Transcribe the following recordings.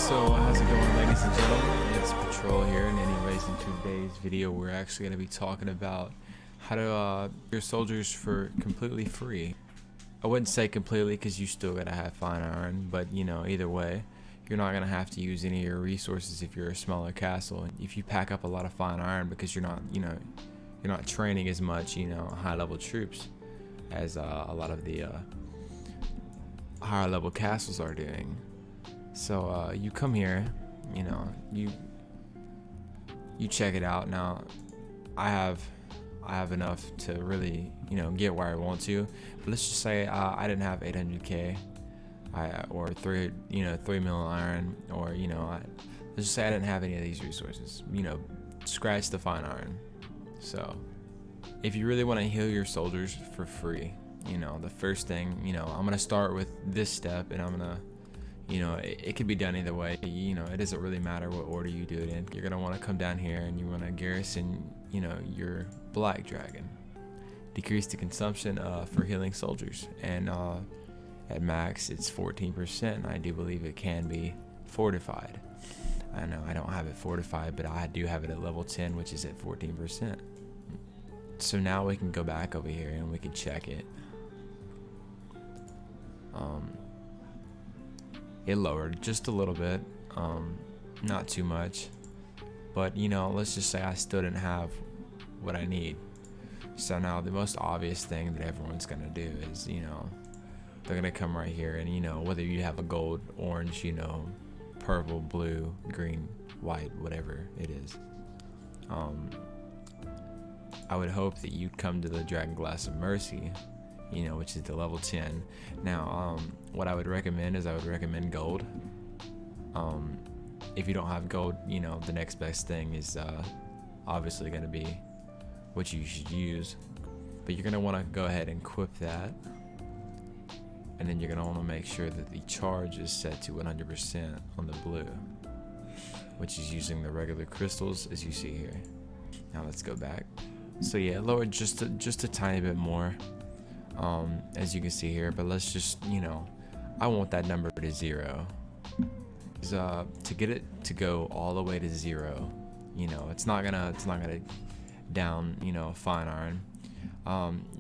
So how's it going, ladies and gentlemen? It's Patrol here, and anyways, in today's video we're actually going to be talking about how to your soldiers for completely free. I wouldn't say completely because you still gotta have fine iron, but you know, either way, you're not gonna have to use any of your resources if you're a smaller castle. If you pack up a lot of fine iron because you're not, you're not training as much, high level troops as a lot of the higher level castles are doing. So you come here, you check it out. Now I have enough to really get where I want to, but let's just say I didn't have 800k or 3 million iron, or let's just say I didn't have any of these resources. Scratch the fine iron. So if you really want to heal your soldiers for free, the first thing, I'm gonna start with this step, and I'm gonna it could be done either way. It doesn't really matter what order you do it in. You're gonna want to come down here and you want to garrison your black dragon. Decrease the consumption for healing soldiers, and at max it's 14%, and I do believe it can be fortified. I know I don't have it fortified, but I do have it at level 10, which is at 14%. So now we can go back over here and we can check it. It lowered just a little bit, not too much, but let's just say I still didn't have what I need. So now the most obvious thing that everyone's gonna do is they're gonna come right here, and whether you have a gold, orange, purple, blue, green, white, whatever it is, I would hope that you'd come to the Dragon Glass of Mercy, which is the level 10. Now, what I would recommend is I would recommend gold. If you don't have gold, the next best thing is obviously going to be what you should use. But you're going to want to go ahead and equip that. And then you're going to want to make sure that the charge is set to 100% on the blue, which is using the regular crystals as you see here. Now let's go back. So yeah, lower just a tiny bit more. As you can see here, but let's just I want that number to 0. To get it to go all the way to 0, it's not gonna down fine iron.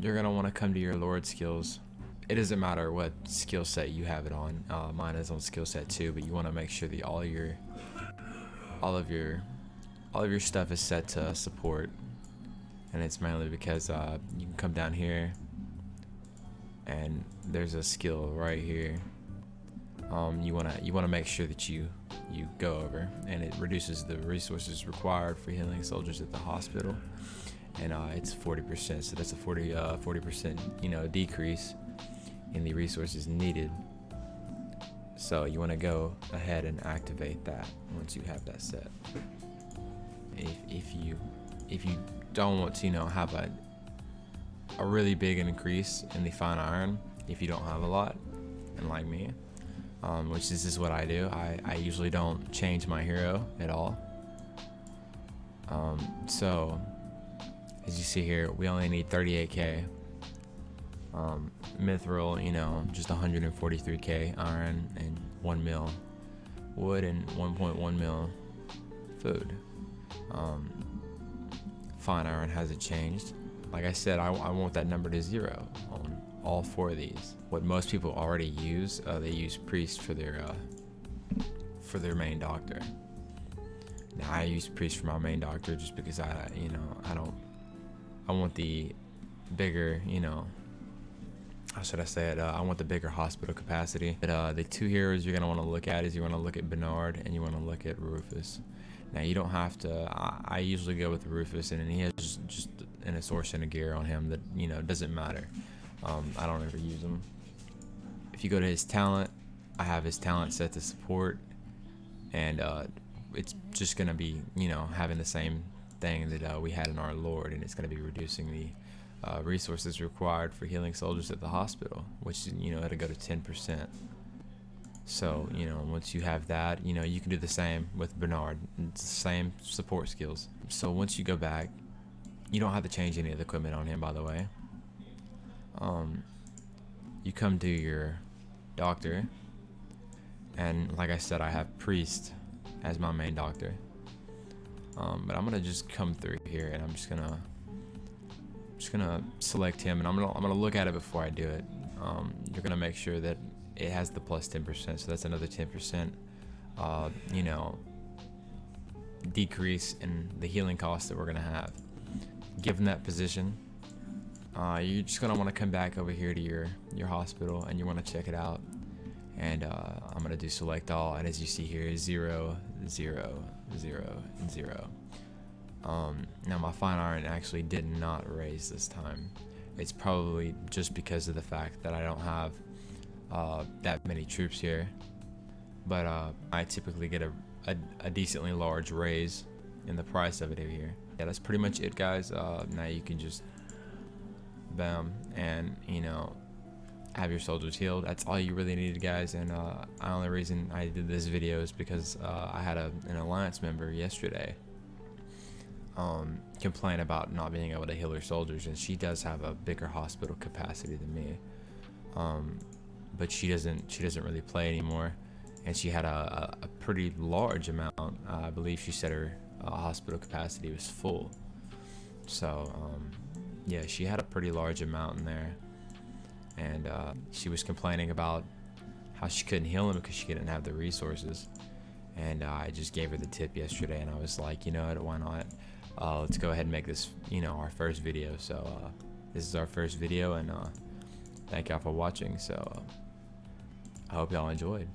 You're gonna want to come to your Lord skills. It doesn't matter what skill set you have it on. Mine is on skill set 2, but you want to make sure that all of your stuff is set to support, and it's mainly because you can come down here and there's a skill right here. You wanna make sure that you go over, and it reduces the resources required for healing soldiers at the hospital, and it's 40%. So that's a 40% decrease in the resources needed. So you want to go ahead and activate that once you have that set. If you don't want to have a really big increase in the fine iron, if you don't have a lot, and like me, which this is what I do, I usually don't change my hero at all. So as you see here, we only need 38k. Mithril, just 143k iron and 1 mil wood and 1.1 mil food. Fine iron hasn't changed. Like I said, I want that number to 0 on all 4 of these. What most people already use, they use priest for their main doctor. Now I use priest for my main doctor just because I want the bigger, how should I say it? I want the bigger hospital capacity. But the 2 heroes you're gonna want to look at is you want to look at Bernard and you want to look at Rufus. Now you don't have to. I usually go with Rufus, and he has just an assortion of gear on him that doesn't matter. I don't ever use him. If you go to his talent, I have his talent set to support, and it's just gonna be having the same thing that we had in our Lord, and it's gonna be reducing the resources required for healing soldiers at the hospital, which it'll go to 10%. So once you have that, you can do the same with Bernard. It's the same support skills. So once you go back, you don't have to change any of the equipment on him, by the way. You come to your doctor. And like I said, I have Priest as my main doctor. But I'm gonna just come through here, and I'm just gonna select him, and I'm gonna look at it before I do it. You're gonna make sure that it has the plus 10%, so that's another 10%. You know, decrease in the healing costs that we're gonna have. Given that position, you're just gonna want to come back over here to your hospital, and you want to check it out. And I'm gonna do select all, and as you see here, 0, 0, 0, and 0. Now my fine iron actually did not raise this time. It's probably just because of the fact that I don't have that many troops here, but I typically get a decently large raise in the price of it here. Yeah, that's pretty much it, guys. Now you can just bam, and you know, have your soldiers healed. That's all you really needed, guys. And the only reason I did this video is because I had an alliance member yesterday complain about not being able to heal her soldiers, and she does have a bigger hospital capacity than me, but she doesn't really play anymore, and she had a pretty large amount. I believe she said her hospital capacity was full, so yeah, she had a pretty large amount in there, and she was complaining about how she couldn't heal him because she didn't have the resources. And I just gave her the tip yesterday, and I was like, you know what, why not? Let's go ahead and make this, you know, our first video. So this is our first video, and thank y'all for watching. So I hope y'all enjoyed.